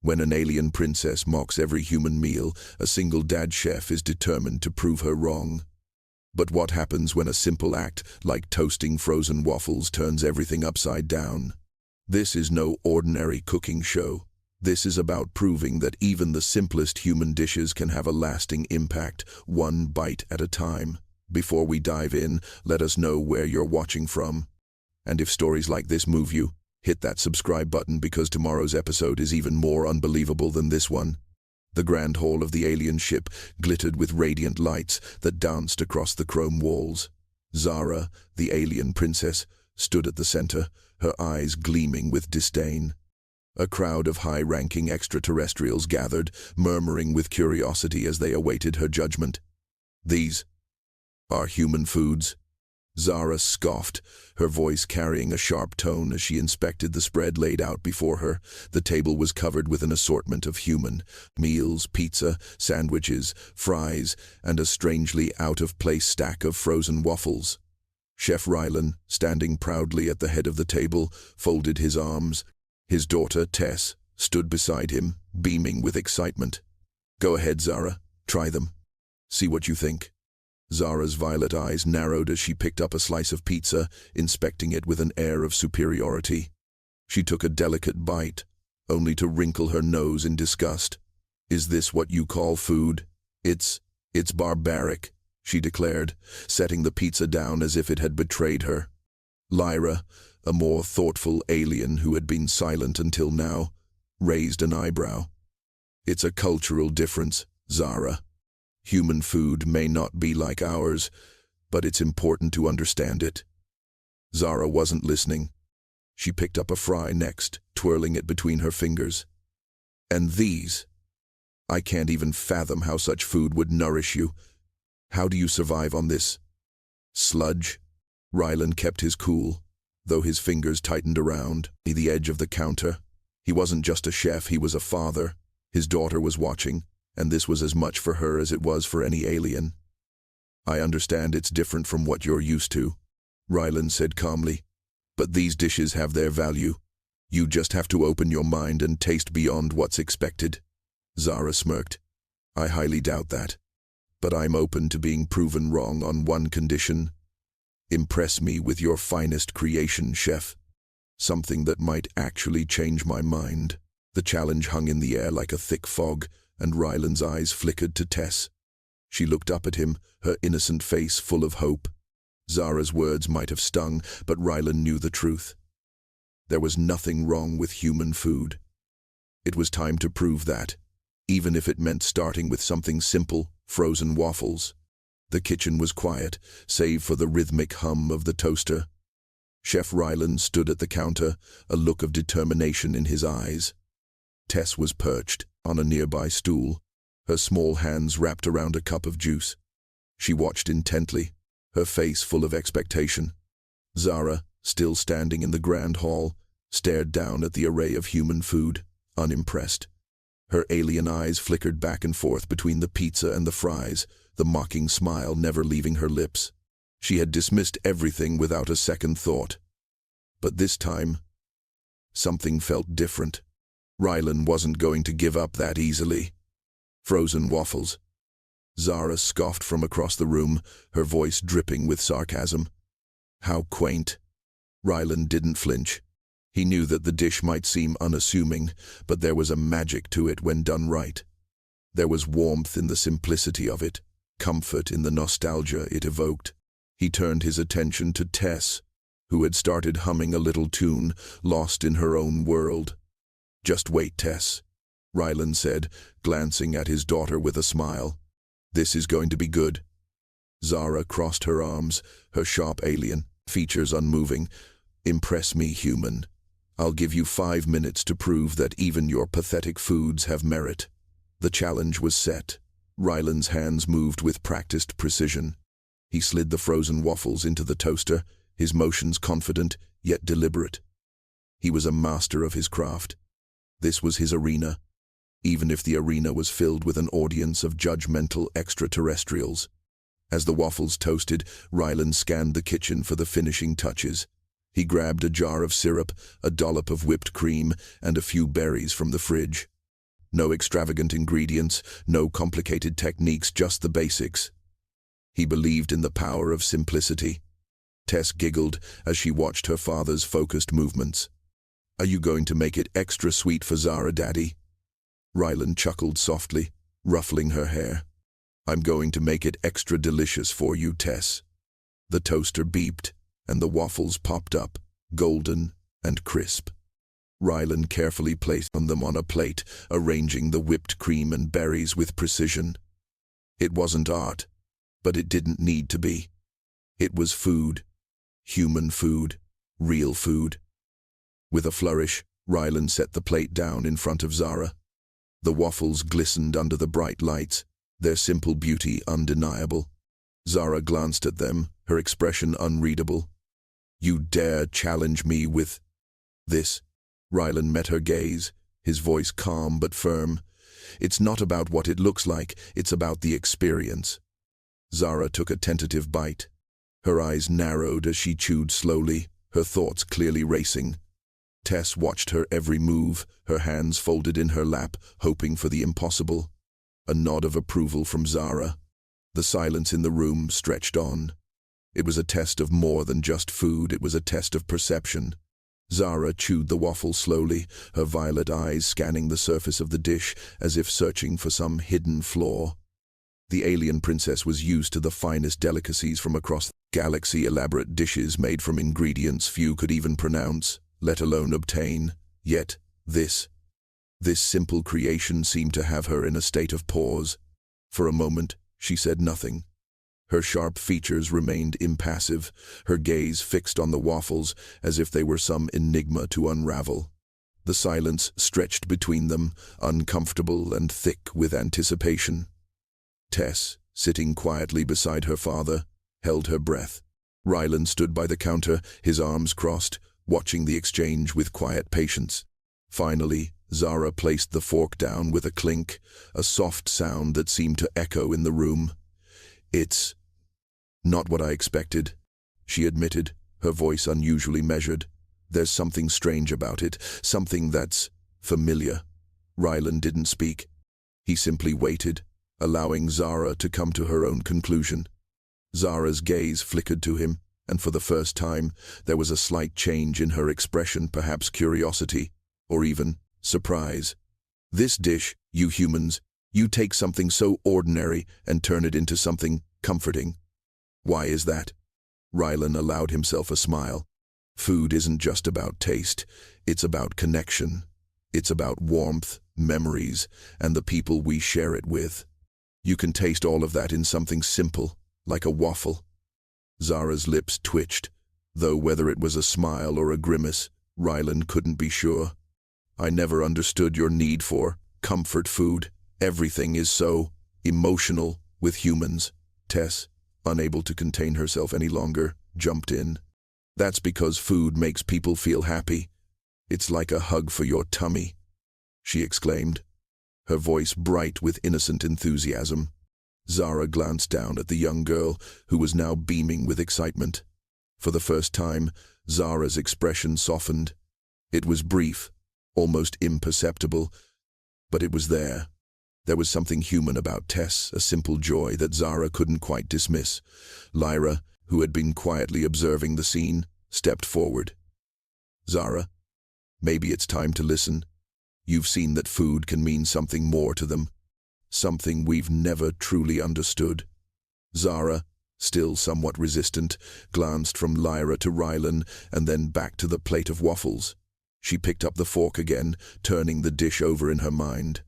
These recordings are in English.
When an alien princess mocks every human meal, a single dad chef is determined to prove her wrong. But what happens when a simple act, like toasting frozen waffles, turns everything upside down? This is no ordinary cooking show. This is about proving that even the simplest human dishes can have a lasting impact, one bite at a time. Before we dive in, let us know where you're watching from. And if stories like this move you, hit that subscribe button because tomorrow's episode is even more unbelievable than this one. The grand hall of the alien ship glittered with radiant lights that danced across the chrome walls. Zara, the alien princess, stood at the center, her eyes gleaming with disdain. A crowd of high-ranking extraterrestrials gathered, murmuring with curiosity as they awaited her judgment. "These are human foods?" Zara scoffed, her voice carrying a sharp tone as she inspected the spread laid out before her. The table was covered with an assortment of human meals, pizza, sandwiches, fries, and a strangely out-of-place stack of frozen waffles. Chef Rylan, standing proudly at the head of the table, folded his arms. His daughter, Tess, stood beside him, beaming with excitement. "Go ahead, Zara. Try them. See what you think." Zara's violet eyes narrowed as she picked up a slice of pizza, inspecting it with an air of superiority. She took a delicate bite, only to wrinkle her nose in disgust. "Is this what you call food? It's barbaric," she declared, setting the pizza down as if it had betrayed her. Lyra, a more thoughtful alien who had been silent until now, raised an eyebrow. "It's a cultural difference, Zara. Human food may not be like ours, but it's important to understand it." Zara wasn't listening. She picked up a fry next, twirling it between her fingers. "And these? I can't even fathom how such food would nourish you. How do you survive on this sludge?" Rylan kept his cool, though his fingers tightened around the edge of the counter. He wasn't just a chef, he was a father. His daughter was watching, and this was as much for her as it was for any alien. "I understand it's different from what you're used to," Rylan said calmly, "but these dishes have their value. You just have to open your mind and taste beyond what's expected." Zara smirked. "I highly doubt that, but I'm open to being proven wrong on one condition. Impress me with your finest creation, chef. Something that might actually change my mind." The challenge hung in the air like a thick fog, and Rylan's eyes flickered to Tess. She looked up at him, her innocent face full of hope. Zara's words might have stung, but Rylan knew the truth. There was nothing wrong with human food. It was time to prove that, even if it meant starting with something simple, frozen waffles. The kitchen was quiet, save for the rhythmic hum of the toaster. Chef Rylan stood at the counter, a look of determination in his eyes. Tess was perched on a nearby stool, her small hands wrapped around a cup of juice. She watched intently, her face full of expectation. Zara, still standing in the grand hall, stared down at the array of human food, unimpressed. Her alien eyes flickered back and forth between the pizza and the fries, the mocking smile never leaving her lips. She had dismissed everything without a second thought. But this time, something felt different. Rylan wasn't going to give up that easily. "Frozen waffles." Zara scoffed from across the room, her voice dripping with sarcasm. "How quaint." Rylan didn't flinch. He knew that the dish might seem unassuming, but there was a magic to it when done right. There was warmth in the simplicity of it, comfort in the nostalgia it evoked. He turned his attention to Tess, who had started humming a little tune, lost in her own world. "Just wait, Tess," Rylan said, glancing at his daughter with a smile. "This is going to be good." Zara crossed her arms, her sharp alien features unmoving. "Impress me, human. I'll give you 5 minutes to prove that even your pathetic foods have merit." The challenge was set. Rylan's hands moved with practiced precision. He slid the frozen waffles into the toaster, his motions confident, yet deliberate. He was a master of his craft. This was his arena, even if the arena was filled with an audience of judgmental extraterrestrials. As the waffles toasted, Rylan scanned the kitchen for the finishing touches. He grabbed a jar of syrup, a dollop of whipped cream, and a few berries from the fridge. No extravagant ingredients, no complicated techniques, just the basics. He believed in the power of simplicity. Tess giggled as she watched her father's focused movements. "Are you going to make it extra sweet for Zara, Daddy?" Rylan chuckled softly, ruffling her hair. "I'm going to make it extra delicious for you, Tess." The toaster beeped, and the waffles popped up, golden and crisp. Rylan carefully placed them on a plate, arranging the whipped cream and berries with precision. It wasn't art, but it didn't need to be. It was food. Human food. Real food. With a flourish, Rylan set the plate down in front of Zara. The waffles glistened under the bright lights, their simple beauty undeniable. Zara glanced at them, her expression unreadable. "You dare challenge me with this?" Rylan met her gaze, his voice calm but firm. "It's not about what it looks like, it's about the experience." Zara took a tentative bite. Her eyes narrowed as she chewed slowly, her thoughts clearly racing. Tess watched her every move, her hands folded in her lap, hoping for the impossible. A nod of approval from Zara. The silence in the room stretched on. It was a test of more than just food, it was a test of perception. Zara chewed the waffle slowly, her violet eyes scanning the surface of the dish as if searching for some hidden flaw. The alien princess was used to the finest delicacies from across the galaxy, elaborate dishes made from ingredients few could even pronounce, let alone obtain. Yet, this simple creation seemed to have her in a state of pause. For a moment, she said nothing. Her sharp features remained impassive, her gaze fixed on the waffles as if they were some enigma to unravel. The silence stretched between them, uncomfortable and thick with anticipation. Tess, sitting quietly beside her father, held her breath. Rylan stood by the counter, his arms crossed, watching the exchange with quiet patience. Finally, Zara placed the fork down with a clink, a soft sound that seemed to echo in the room. "It's not what I expected," she admitted, her voice unusually measured. "There's something strange about it, something that's familiar." Rylan didn't speak. He simply waited, allowing Zara to come to her own conclusion. Zara's gaze flickered to him, and for the first time, there was a slight change in her expression, perhaps curiosity, or even surprise. "This dish, you humans, you take something so ordinary and turn it into something comforting. Why is that?" Rylan allowed himself a smile. "Food isn't just about taste, it's about connection. It's about warmth, memories, and the people we share it with. You can taste all of that in something simple, like a waffle." Zara's lips twitched, though whether it was a smile or a grimace, Rylan couldn't be sure. "I never understood your need for comfort food. Everything is so emotional with humans." Tess, unable to contain herself any longer, jumped in. "That's because food makes people feel happy. It's like a hug for your tummy," she exclaimed, her voice bright with innocent enthusiasm. Zara glanced down at the young girl, who was now beaming with excitement. For the first time, Zara's expression softened. It was brief, almost imperceptible, but it was there. There was something human about Tess, a simple joy that Zara couldn't quite dismiss. Lyra, who had been quietly observing the scene, stepped forward. "Zara, maybe it's time to listen. You've seen that food can mean something more to them. Something we've never truly understood." Zara, still somewhat resistant, glanced from Lyra to Rylan and then back to the plate of waffles. She picked up the fork again, turning the dish over in her mind.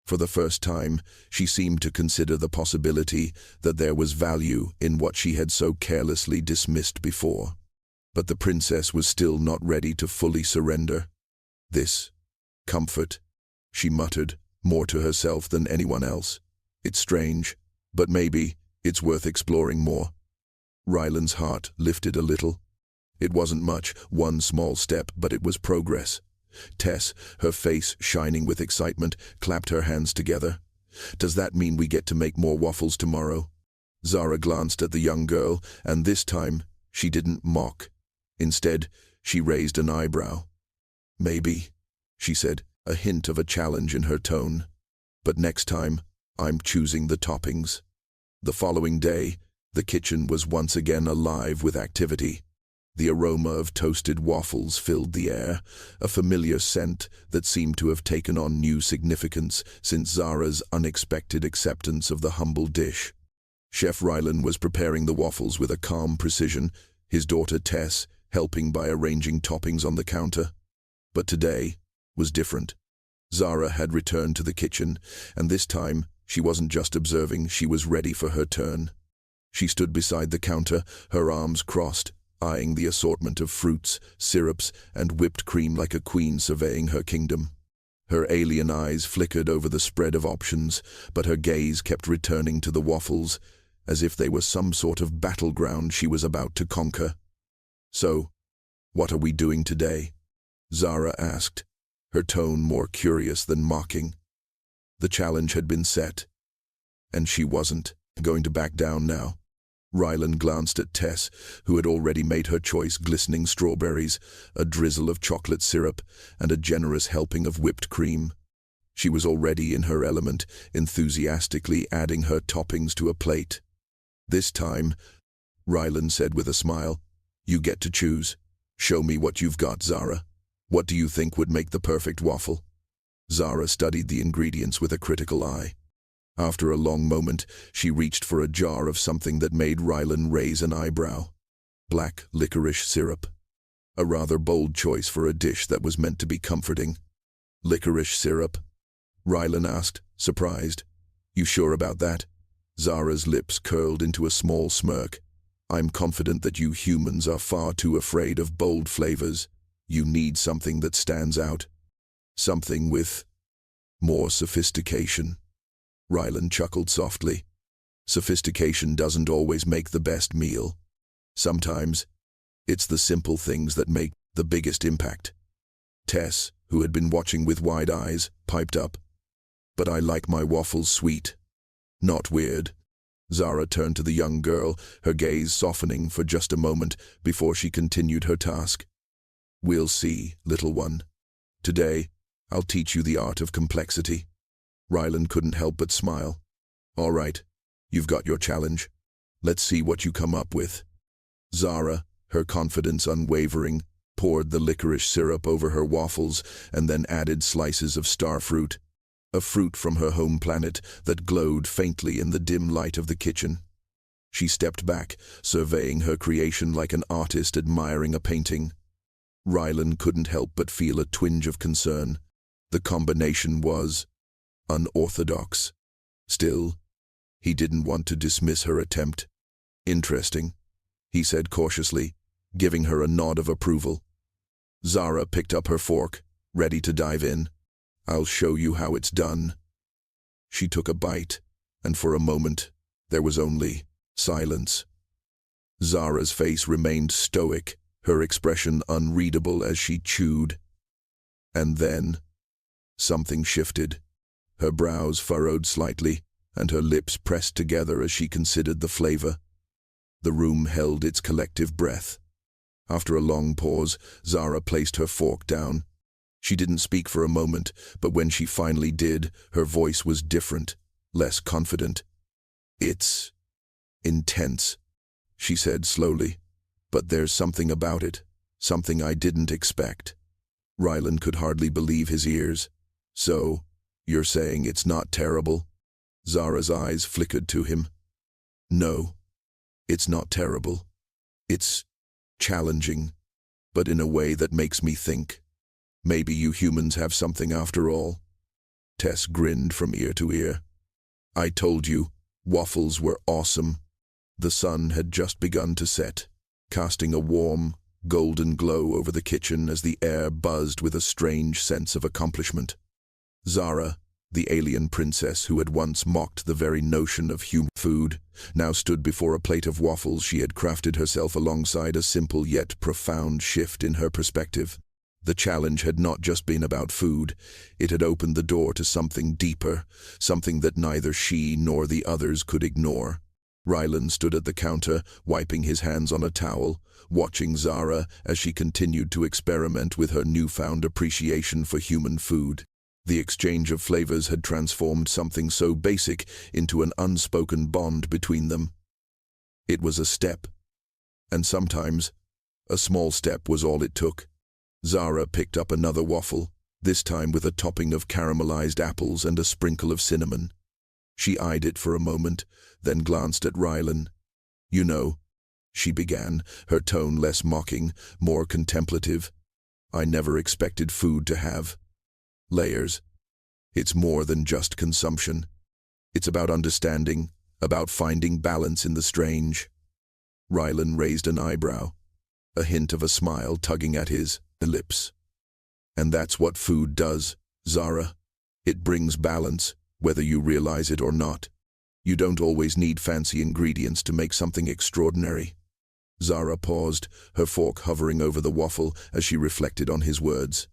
For the first time, she seemed to consider the possibility that there was value in what she had so carelessly dismissed before. But the princess was still not ready to fully surrender. "This comfort," she muttered, more to herself than anyone else. "It's strange, but maybe it's worth exploring more." Rylan's heart lifted a little. It wasn't much, one small step, but it was progress. Tess, her face shining with excitement, clapped her hands together. "Does that mean we get to make more waffles tomorrow?" Zara glanced at the young girl, and this time she didn't mock. Instead, she raised an eyebrow. "Maybe," she said, a hint of a challenge in her tone. But next time, I'm choosing the toppings. The following day, the kitchen was once again alive with activity. The aroma of toasted waffles filled the air, a familiar scent that seemed to have taken on new significance since Zara's unexpected acceptance of the humble dish. Chef Rylan was preparing the waffles with a calm precision, his daughter Tess helping by arranging toppings on the counter. But today was different. Zara had returned to the kitchen, and this time she wasn't just observing, she was ready for her turn. She stood beside the counter, her arms crossed, eyeing the assortment of fruits, syrups, and whipped cream like a queen surveying her kingdom. Her alien eyes flickered over the spread of options, but her gaze kept returning to the waffles, as if they were some sort of battleground she was about to conquer. "So, what are we doing today?" Zara asked, her tone more curious than mocking. The challenge had been set, and she wasn't going to back down now. Rylan glanced at Tess, who had already made her choice: glistening strawberries, a drizzle of chocolate syrup, and a generous helping of whipped cream. She was already in her element, enthusiastically adding her toppings to a plate. "This time," Rylan said with a smile, "you get to choose. Show me what you've got, Zara. What do you think would make the perfect waffle?" Zara studied the ingredients with a critical eye. After a long moment, she reached for a jar of something that made Rylan raise an eyebrow. Black licorice syrup. A rather bold choice for a dish that was meant to be comforting. "Licorice syrup?" Rylan asked, surprised. "You sure about that?" Zara's lips curled into a small smirk. "I'm confident that you humans are far too afraid of bold flavors. You need something that stands out. Something with more sophistication." Rylan chuckled softly. "Sophistication doesn't always make the best meal. Sometimes, it's the simple things that make the biggest impact." Tess, who had been watching with wide eyes, piped up. "But I like my waffles sweet, not weird." Zara turned to the young girl, her gaze softening for just a moment before she continued her task. "We'll see, little one. Today, I'll teach you the art of complexity." Rylan couldn't help but smile. "All right, you've got your challenge. Let's see what you come up with." Zara, her confidence unwavering, poured the licorice syrup over her waffles and then added slices of starfruit, a fruit from her home planet that glowed faintly in the dim light of the kitchen. She stepped back, surveying her creation like an artist admiring a painting. Rylan couldn't help but feel a twinge of concern. The combination was unorthodox. Still, he didn't want to dismiss her attempt. "Interesting," he said cautiously, giving her a nod of approval. Zara picked up her fork, ready to dive in. "I'll show you how it's done." She took a bite, and for a moment, there was only silence. Zara's face remained stoic, her expression unreadable as she chewed. And then, something shifted. Her brows furrowed slightly, and her lips pressed together as she considered the flavor. The room held its collective breath. After a long pause, Zara placed her fork down. She didn't speak for a moment, but when she finally did, her voice was different, less confident. "It's intense," she said slowly. "But there's something about it, something I didn't expect." Rylan could hardly believe his ears. "So, you're saying it's not terrible?" Zara's eyes flickered to him. "No, it's not terrible. It's challenging, but in a way that makes me think. Maybe you humans have something after all." Tess grinned from ear to ear. "I told you, waffles were awesome." The sun had just begun to set, casting a warm, golden glow over the kitchen as the air buzzed with a strange sense of accomplishment. Zara, the alien princess who had once mocked the very notion of human food, now stood before a plate of waffles she had crafted herself alongside a simple yet profound shift in her perspective. The challenge had not just been about food, it had opened the door to something deeper, something that neither she nor the others could ignore. Rylan stood at the counter, wiping his hands on a towel, watching Zara as she continued to experiment with her newfound appreciation for human food. The exchange of flavors had transformed something so basic into an unspoken bond between them. It was a step, and sometimes a small step was all it took. Zara picked up another waffle, this time with a topping of caramelized apples and a sprinkle of cinnamon. She eyed it for a moment, then glanced at Rylan. "You know," she began, her tone less mocking, more contemplative, "I never expected food to have layers. It's more than just consumption. It's about understanding, about finding balance in the strange." Rylan raised an eyebrow, a hint of a smile tugging at his lips. "And that's what food does, Zara. It brings balance, whether you realize it or not. You don't always need fancy ingredients to make something extraordinary." Zara paused, her fork hovering over the waffle as she reflected on his words.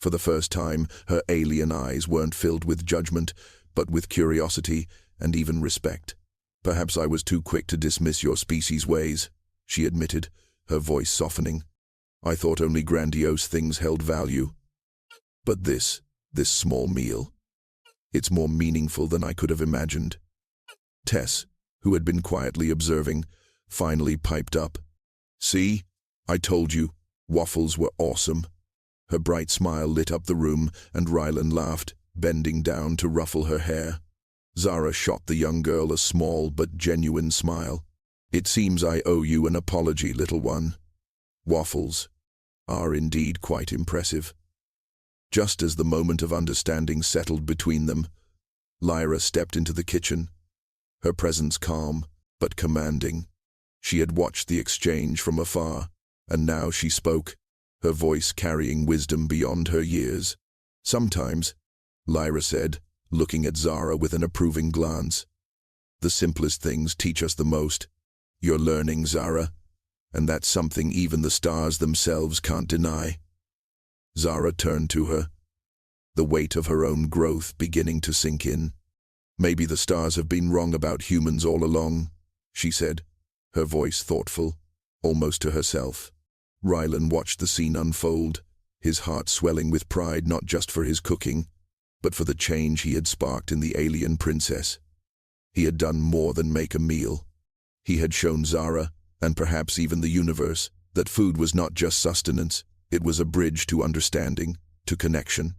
For the first time, her alien eyes weren't filled with judgment, but with curiosity and even respect. "Perhaps I was too quick to dismiss your species' ways," she admitted, her voice softening. "I thought only grandiose things held value. But this small meal, it's more meaningful than I could have imagined." Tess, who had been quietly observing, finally piped up. "See, I told you, waffles were awesome." Her bright smile lit up the room, and Rylan laughed, bending down to ruffle her hair. Zara shot the young girl a small but genuine smile. "It seems I owe you an apology, little one. Waffles are indeed quite impressive." Just as the moment of understanding settled between them, Lyra stepped into the kitchen, her presence calm but commanding. She had watched the exchange from afar, and now she spoke, her voice carrying wisdom beyond her years. "Sometimes," Lyra said, looking at Zara with an approving glance, "the simplest things teach us the most. You're learning, Zara, and that's something even the stars themselves can't deny." Zara turned to her, the weight of her own growth beginning to sink in. "Maybe the stars have been wrong about humans all along," she said, her voice thoughtful, almost to herself. Rylan watched the scene unfold, his heart swelling with pride not just for his cooking, but for the change he had sparked in the alien princess. He had done more than make a meal. He had shown Zara, and perhaps even the universe, that food was not just sustenance, it was a bridge to understanding, to connection.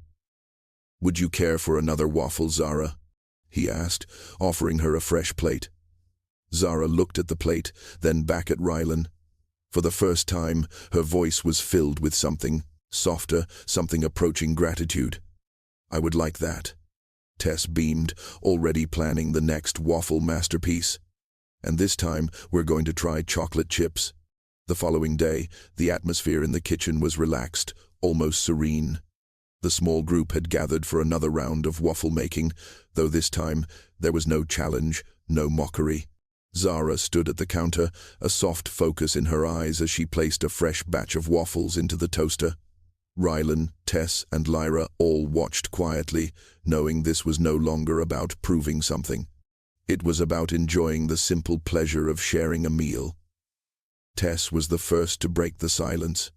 "Would you care for another waffle, Zara?" he asked, offering her a fresh plate. Zara looked at the plate, then back at Rylan. For the first time, her voice was filled with something softer, something approaching gratitude. "I would like that." Tess beamed, already planning the next waffle masterpiece. "And this time, we're going to try chocolate chips." The following day, the atmosphere in the kitchen was relaxed, almost serene. The small group had gathered for another round of waffle making, though this time there was no challenge, no mockery. Zara stood at the counter, a soft focus in her eyes as she placed a fresh batch of waffles into the toaster. Rylan, Tess, and Lyra all watched quietly, knowing this was no longer about proving something. It was about enjoying the simple pleasure of sharing a meal. Tess was the first to break the silence.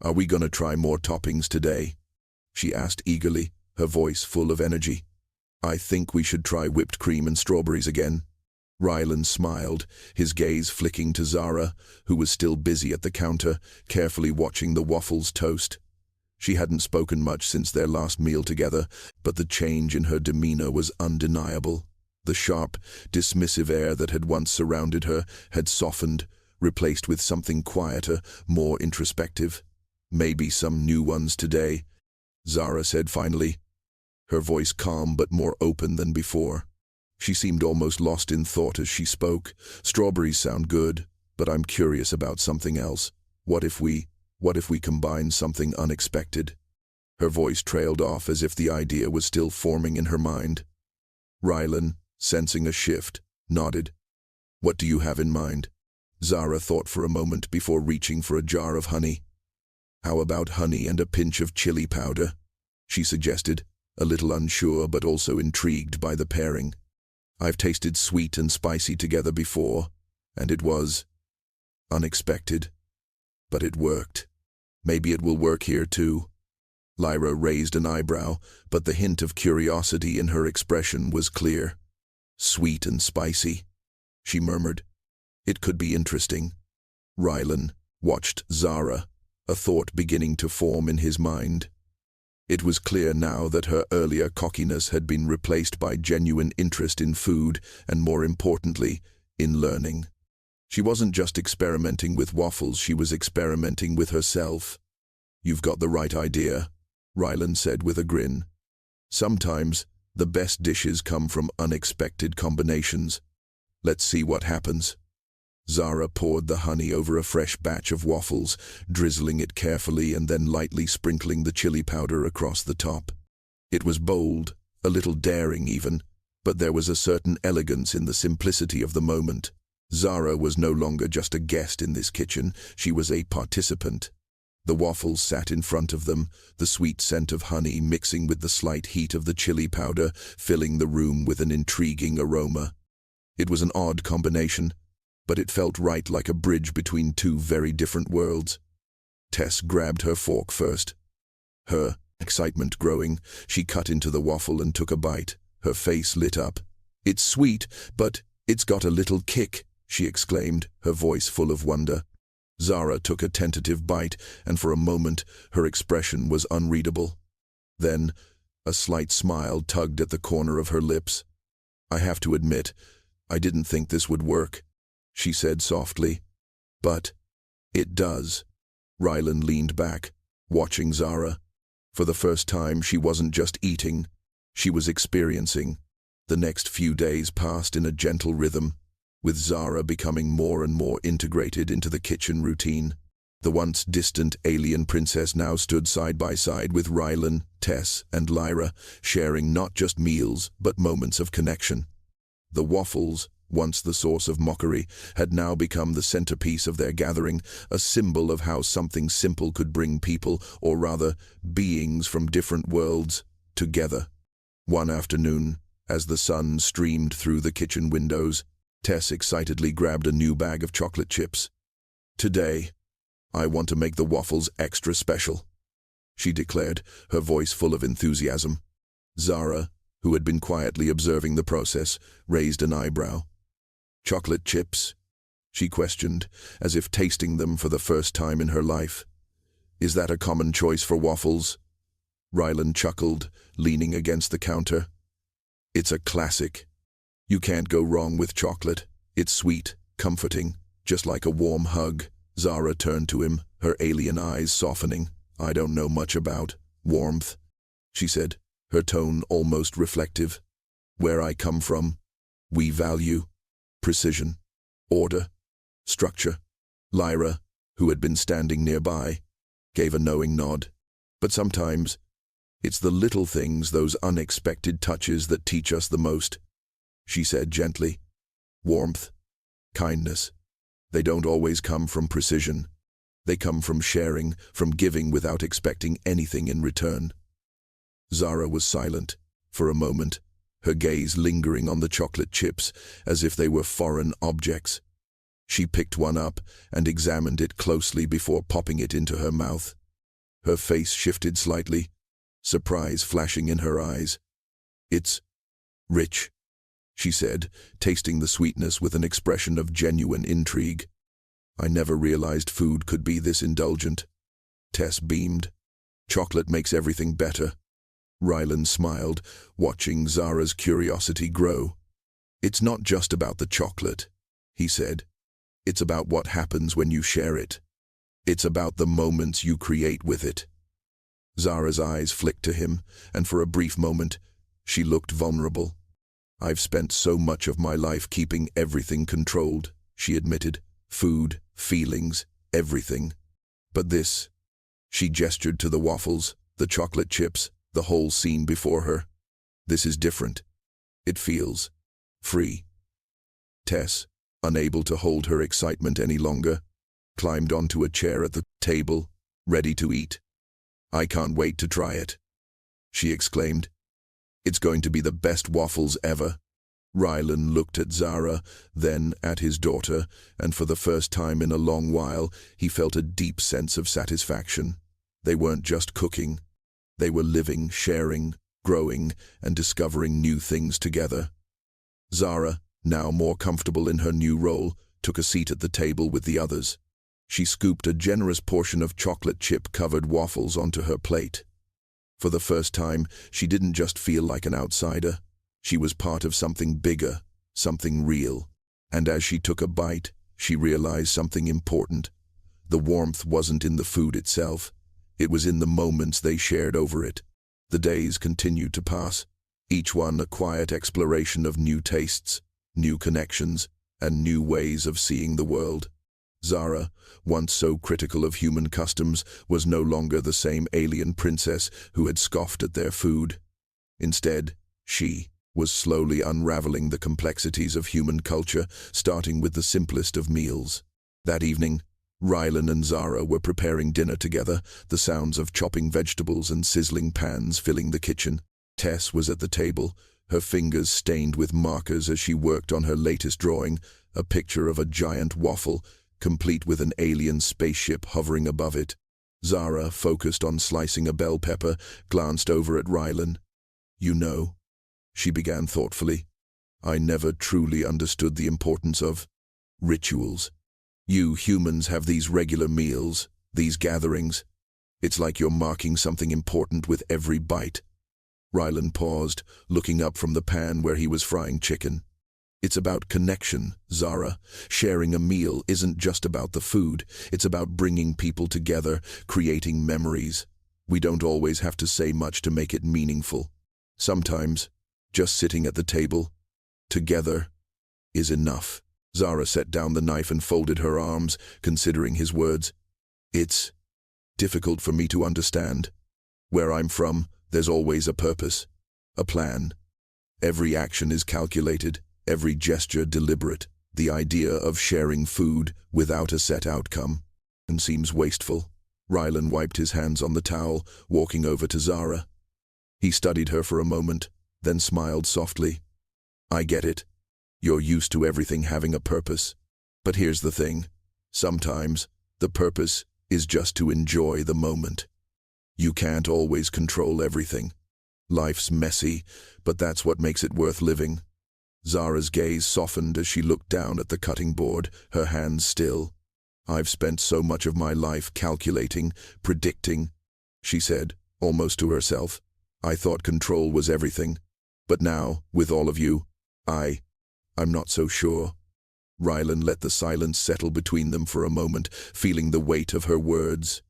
"Are we going to try more toppings today?" she asked eagerly, her voice full of energy. "I think we should try whipped cream and strawberries again." Rylan smiled, his gaze flicking to Zara, who was still busy at the counter, carefully watching the waffles toast. She hadn't spoken much since their last meal together, but the change in her demeanor was undeniable. The sharp, dismissive air that had once surrounded her had softened, replaced with something quieter, more introspective. "Maybe some new ones today," Zara said finally, her voice calm but more open than before. She seemed almost lost in thought as she spoke. "Strawberries sound good, but I'm curious about something else. What if we combine something unexpected?" Her voice trailed off as if the idea was still forming in her mind. Rylan, sensing a shift, nodded. "What do you have in mind?" Zara thought for a moment before reaching for a jar of honey. "How about honey and a pinch of chili powder?" she suggested, a little unsure but also intrigued by the pairing. "I've tasted sweet and spicy together before, and it was unexpected. But it worked. Maybe it will work here too." Lyra raised an eyebrow, but the hint of curiosity in her expression was clear. Sweet and spicy, she murmured. It could be interesting. Rylan watched Zara, a thought beginning to form in his mind. It was clear now that her earlier cockiness had been replaced by genuine interest in food and, more importantly, in learning. She wasn't just experimenting with waffles, she was experimenting with herself. "You've got the right idea," Rylan said with a grin. "Sometimes the best dishes come from unexpected combinations. Let's see what happens." Zara poured the honey over a fresh batch of waffles, drizzling it carefully and then lightly sprinkling the chili powder across the top. It was bold, a little daring even, but there was a certain elegance in the simplicity of the moment. Zara was no longer just a guest in this kitchen, she was a participant. The waffles sat in front of them, the sweet scent of honey mixing with the slight heat of the chili powder, filling the room with an intriguing aroma. It was an odd combination, but it felt right, like a bridge between two very different worlds. Tess grabbed her fork first. Her excitement growing, she cut into the waffle and took a bite. Her face lit up. "It's sweet, but it's got a little kick," she exclaimed, her voice full of wonder. Zara took a tentative bite, and for a moment her expression was unreadable. Then a slight smile tugged at the corner of her lips. "I have to admit, I didn't think this would work," she said softly. "But it does." Rylan leaned back, watching Zara. For the first time, she wasn't just eating, she was experiencing. The next few days passed in a gentle rhythm, with Zara becoming more and more integrated into the kitchen routine. The once distant alien princess now stood side by side with Rylan, Tess, and Lyra, sharing not just meals, but moments of connection. The waffles, once the source of mockery, had now become the centerpiece of their gathering, a symbol of how something simple could bring people, or rather, beings from different worlds, together. One afternoon, as the sun streamed through the kitchen windows, Tess excitedly grabbed a new bag of chocolate chips. "Today, I want to make the waffles extra special," she declared, her voice full of enthusiasm. Zara, who had been quietly observing the process, raised an eyebrow. "Chocolate chips?" she questioned, as if tasting them for the first time in her life. "Is that a common choice for waffles?" Rylan chuckled, leaning against the counter. "It's a classic. You can't go wrong with chocolate. It's sweet, comforting, just like a warm hug." Zara turned to him, her alien eyes softening. "I don't know much about warmth," she said, her tone almost reflective. "Where I come from, we value precision, order, structure." Lyra, who had been standing nearby, gave a knowing nod. "But sometimes, it's the little things, those unexpected touches that teach us the most," she said gently. "Warmth, kindness, they don't always come from precision. They come from sharing, from giving without expecting anything in return." Zara was silent for a moment, her gaze lingering on the chocolate chips as if they were foreign objects. She picked one up and examined it closely before popping it into her mouth. Her face shifted slightly, surprise flashing in her eyes. "It's rich," she said, tasting the sweetness with an expression of genuine intrigue. "I never realized food could be this indulgent." Tess beamed. "Chocolate makes everything better." Rylan smiled, watching Zara's curiosity grow. "It's not just about the chocolate," he said. "It's about what happens when you share it. It's about the moments you create with it." Zara's eyes flicked to him, and for a brief moment, she looked vulnerable. "I've spent so much of my life keeping everything controlled," she admitted. "Food, feelings, everything. But this," she gestured to the waffles, the chocolate chips, the whole scene before her. "This is different. It feels free." Tess, unable to hold her excitement any longer, climbed onto a chair at the table, ready to eat. "I can't wait to try it," she exclaimed. "It's going to be the best waffles ever." Rylan looked at Zara, then at his daughter, and for the first time in a long while, he felt a deep sense of satisfaction. They weren't just cooking. They were living, sharing, growing, and discovering new things together. Zara, now more comfortable in her new role, took a seat at the table with the others. She scooped a generous portion of chocolate chip-covered waffles onto her plate. For the first time, she didn't just feel like an outsider. She was part of something bigger, something real. And as she took a bite, she realized something important. The warmth wasn't in the food itself. It was in the moments they shared over it. The days continued to pass, each one a quiet exploration of new tastes, new connections, and new ways of seeing the world. Zara, once so critical of human customs, was no longer the same alien princess who had scoffed at their food. Instead, she was slowly unraveling the complexities of human culture, starting with the simplest of meals. That evening, Rylan and Zara were preparing dinner together, the sounds of chopping vegetables and sizzling pans filling the kitchen. Tess was at the table, her fingers stained with markers as she worked on her latest drawing, a picture of a giant waffle, complete with an alien spaceship hovering above it. Zara, focused on slicing a bell pepper, glanced over at Rylan. "You know," she began thoughtfully, "I never truly understood the importance of rituals. You humans have these regular meals, these gatherings. It's like you're marking something important with every bite." Rylan paused, looking up from the pan where he was frying chicken. "It's about connection, Zara. Sharing a meal isn't just about the food. It's about bringing people together, creating memories. We don't always have to say much to make it meaningful. Sometimes, just sitting at the table, together, is enough." Zara set down the knife and folded her arms, considering his words. "It's difficult for me to understand. Where I'm from, there's always a purpose, a plan. Every action is calculated, every gesture deliberate. The idea of sharing food without a set outcome and seems wasteful." Rylan wiped his hands on the towel, walking over to Zara. He studied her for a moment, then smiled softly. "I get it. You're used to everything having a purpose. But here's the thing. Sometimes, the purpose is just to enjoy the moment. You can't always control everything. Life's messy, but that's what makes it worth living." Zara's gaze softened as she looked down at the cutting board, her hands still. "I've spent so much of my life calculating, predicting," she said, almost to herself. "I thought control was everything. But now, with all of you, I'm not so sure." Rylan let the silence settle between them for a moment, feeling the weight of her words.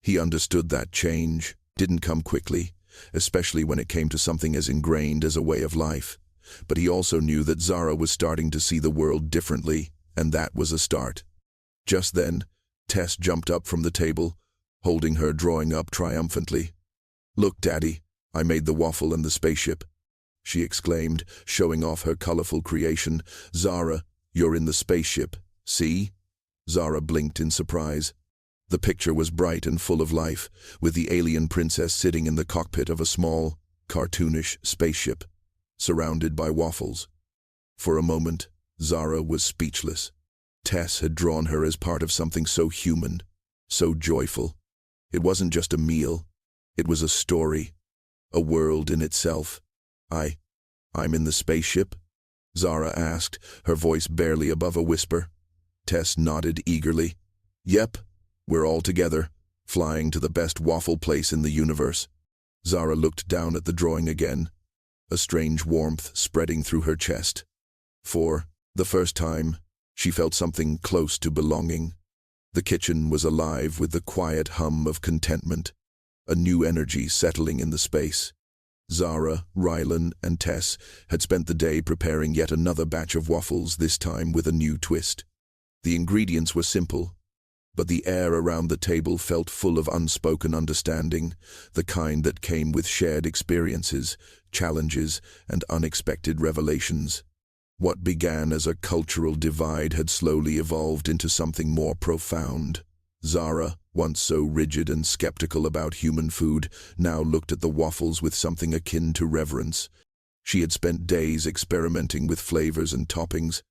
He understood that change didn't come quickly, especially when it came to something as ingrained as a way of life. But he also knew that Zara was starting to see the world differently, and that was a start. Just then, Tess jumped up from the table, holding her drawing up triumphantly. "Look, Daddy, I made the waffle and the spaceship," she exclaimed, showing off her colorful creation. "Zara, you're in the spaceship, see?" Zara blinked in surprise. The picture was bright and full of life, with the alien princess sitting in the cockpit of a small, cartoonish spaceship, surrounded by waffles. For a moment, Zara was speechless. Tess had drawn her as part of something so human, so joyful. It wasn't just a meal, it was a story, a world in itself. I'm in the spaceship?" Zara asked, her voice barely above a whisper. Tess nodded eagerly. "Yep, we're all together, flying to the best waffle place in the universe." Zara looked down at the drawing again, a strange warmth spreading through her chest. For the first time, she felt something close to belonging. The kitchen was alive with the quiet hum of contentment, a new energy settling in the space. Zara, Rylan, and Tess had spent the day preparing yet another batch of waffles, this time with a new twist. The ingredients were simple, but the air around the table felt full of unspoken understanding, the kind that came with shared experiences, challenges, and unexpected revelations. What began as a cultural divide had slowly evolved into something more profound. Zara, once so rigid and skeptical about human food, now looked at the waffles with something akin to reverence. She had spent days experimenting with flavors and toppings,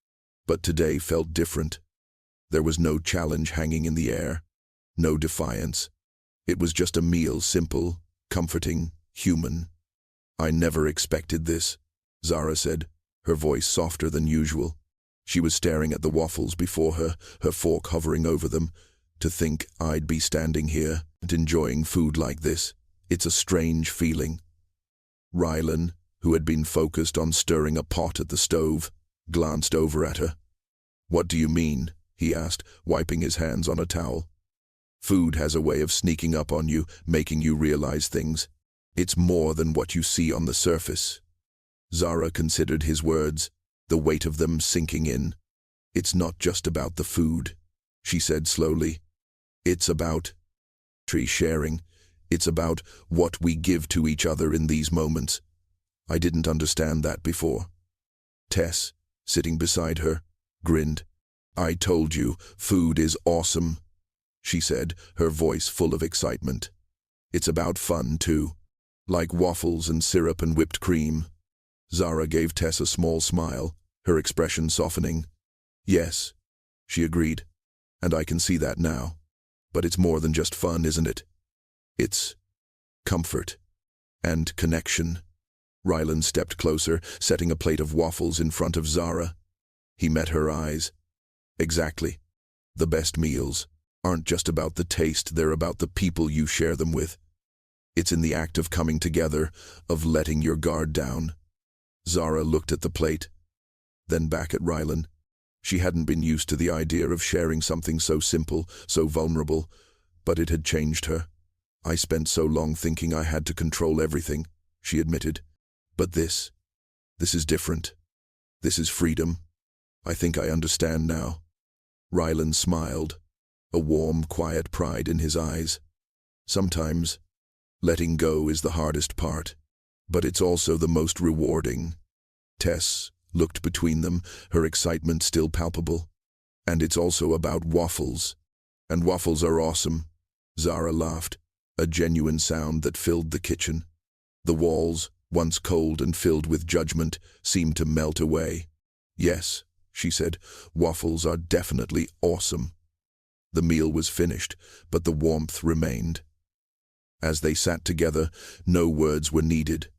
but today felt different. There was no challenge hanging in the air, no defiance. It was just a meal, simple, comforting, human. "I never expected this," Zara said, her voice softer than usual. She was staring at the waffles before her, her fork hovering over them. "To think I'd be standing here and enjoying food like this. It's a strange feeling." Rylan, who had been focused on stirring a pot at the stove, glanced over at her. "What do you mean?" he asked, wiping his hands on a towel. "Food has a way of sneaking up on you, making you realize things. It's more than what you see on the surface." Zara considered his words, the weight of them sinking in. "It's not just about the food," she said slowly. "It's about sharing. It's about what we give to each other in these moments." I didn't understand that before. Tess, sitting beside her, grinned. "I told you, food is awesome," she said, her voice full of excitement. "It's about fun, too. Like waffles and syrup and whipped cream." Zara gave Tess a small smile, her expression softening. "Yes," she agreed, "and I can see that now. But it's more than just fun, isn't it? It's comfort and connection." Rylan stepped closer, setting a plate of waffles in front of Zara. He met her eyes. "Exactly. The best meals aren't just about the taste, they're about the people you share them with. It's in the act of coming together, of letting your guard down." Zara looked at the plate, then back at Rylan. She hadn't been used to the idea of sharing something so simple, so vulnerable, but it had changed her. "I spent so long thinking I had to control everything," she admitted. "But this is different. This is freedom. I think I understand now." Rylan smiled, a warm, quiet pride in his eyes. "Sometimes, letting go is the hardest part, but it's also the most rewarding." Tess looked between them, her excitement still palpable. "And it's also about waffles. And waffles are awesome." Zara laughed, a genuine sound that filled the kitchen. The walls, once cold and filled with judgment, seemed to melt away. "Yes," she said, "waffles are definitely awesome." The meal was finished, but the warmth remained. As they sat together, no words were needed.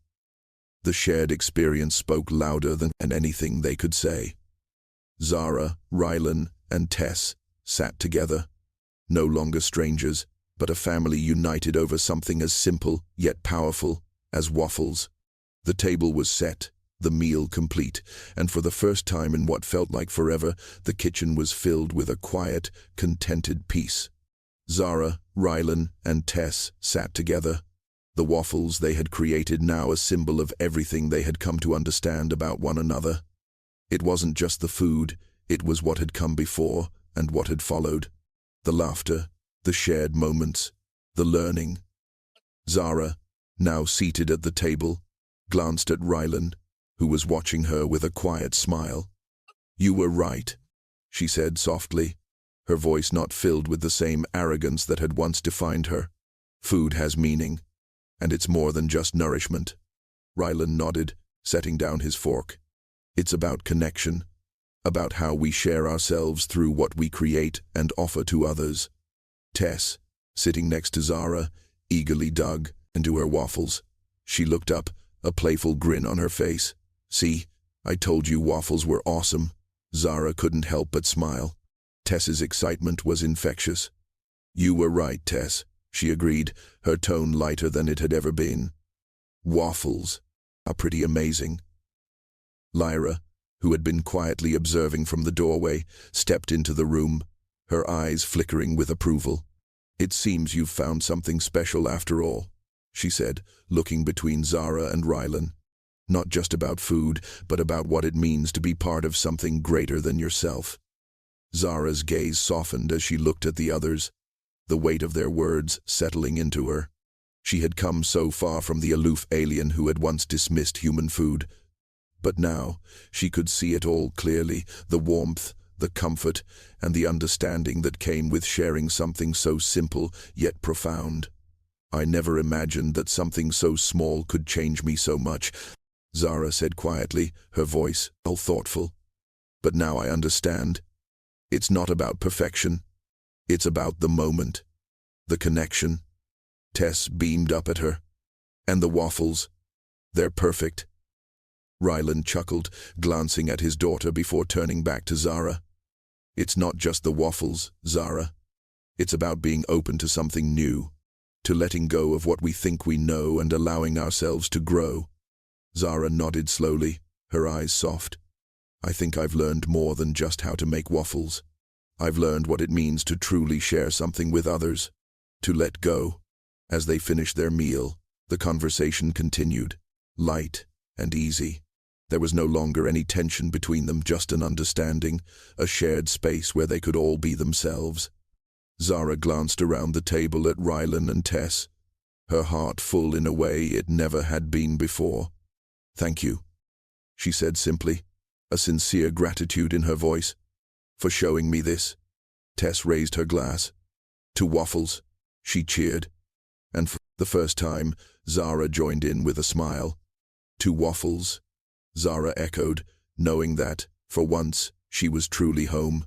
The shared experience spoke louder than anything they could say. Zara, Rylan, and Tess sat together, no longer strangers, but a family united over something as simple yet powerful as waffles. The table was set, the meal complete, and for the first time in what felt like forever, the kitchen was filled with a quiet, contented peace. Zara, Rylan, and Tess sat together, the waffles they had created now a symbol of everything they had come to understand about one another. It wasn't just the food, it was what had come before and what had followed. The laughter, the shared moments, the learning. Zara, now seated at the table, glanced at Rylan, who was watching her with a quiet smile. "You were right," she said softly, her voice not filled with the same arrogance that had once defined her. "Food has meaning, and it's more than just nourishment." Rylan nodded, setting down his fork. "It's about connection, about how we share ourselves through what we create and offer to others." Tess, sitting next to Zara, eagerly dug into her waffles. She looked up, a playful grin on her face. "See, I told you waffles were awesome." Zara couldn't help but smile. Tess's excitement was infectious. "You were right, Tess," she agreed, her tone lighter than it had ever been. "Waffles are pretty amazing." Lyra, who had been quietly observing from the doorway, stepped into the room, her eyes flickering with approval. "It seems you've found something special after all," she said, looking between Zara and Rylan. "Not just about food, but about what it means to be part of something greater than yourself." Zara's gaze softened as she looked at the others, the weight of their words settling into her. She had come so far from the aloof alien who had once dismissed human food. But now she could see it all clearly, the warmth, the comfort, and the understanding that came with sharing something so simple yet profound. "I never imagined that something so small could change me so much," Zara said quietly, her voice all thoughtful. "But now I understand. It's not about perfection. It's about the moment, the connection." Tess beamed up at her, And the waffles, they're perfect. Rylan chuckled, glancing at his daughter before turning back to Zara. It's not just the waffles, Zara. It's about being open to something new, to letting go of what we think we know and allowing ourselves to grow. Zara nodded slowly, her eyes soft. I think I've learned more than just how to make waffles. I've learned what it means to truly share something with others, to let go. As they finished their meal, the conversation continued, light and easy. There was no longer any tension between them, just an understanding, a shared space where they could all be themselves. Zara glanced around the table at Rylan and Tess, her heart full in a way it never had been before. Thank you, she said simply, a sincere gratitude in her voice. For showing me this. Tess raised her glass. To Waffles, she cheered. And for the first time, Zara joined in with a smile. To Waffles, Zara echoed, knowing that, for once, she was truly home.